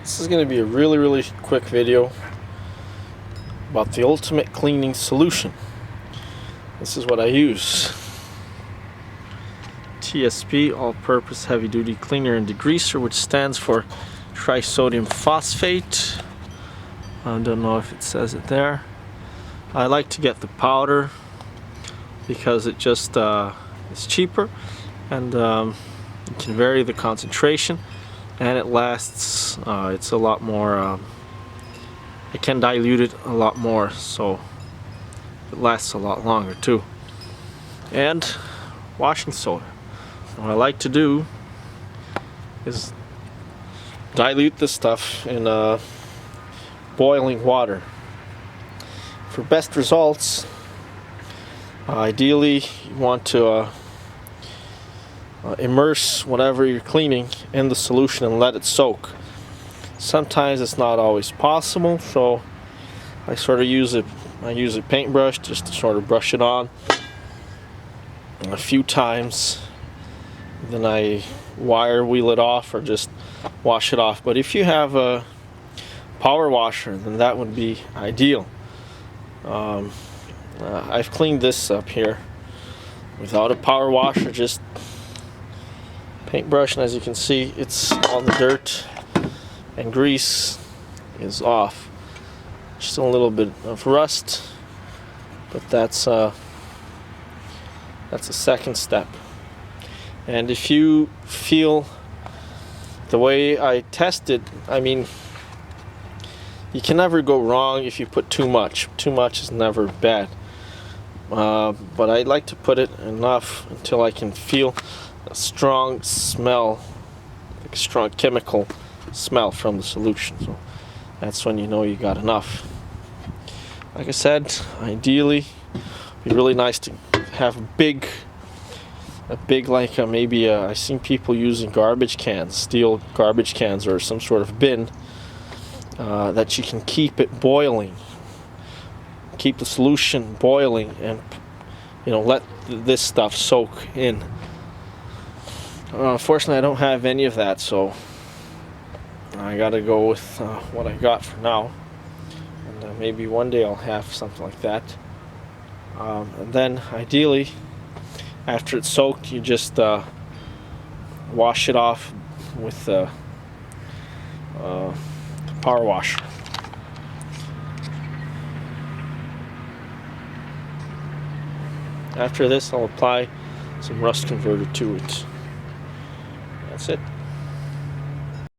This is going to be a really quick video about the ultimate cleaning solution. This is what I use. TSP, all-purpose heavy-duty cleaner and degreaser, which stands for trisodium phosphate. I don't know if it says it there. I like to get the powder because it just is cheaper, and you can vary the concentration, and it lasts. It's a lot more. I can dilute it a lot more, so it lasts a lot longer too. And washing soda. What I like to do is dilute this stuff in boiling water. For best results, ideally you want to immerse whatever you're cleaning in the solution and let it soak. Sometimes it's not always possible, so I sort of use a paintbrush just to sort of brush it on a few times. Then I wire wheel it off or just wash it off. But if you have a power washer, then that would be ideal. I've cleaned this up here without a power washer, just paintbrush, and as you can see, it's all the dirt and grease is off. Just a little bit of rust, but that's a second step. And if you feel the way I tested, I mean, you can never go wrong if you put too much. Too much is never bad. But I like to put it enough until I can feel a strong smell, like a strong chemical smell from the solution. So that's when you know you got enough. Like I said, ideally, it'd be really nice to have a big like maybe I've seen people using garbage cans, steel garbage cans, or some sort of bin that you can keep it boiling, keep the solution boiling, and let this stuff soak in. Unfortunately, I don't have any of that, so I gotta go with what I got for now, and maybe one day I'll have something like that. And then ideally, after it's soaked, you just wash it off with the power washer. After this, I'll apply some rust converter to it. That's it.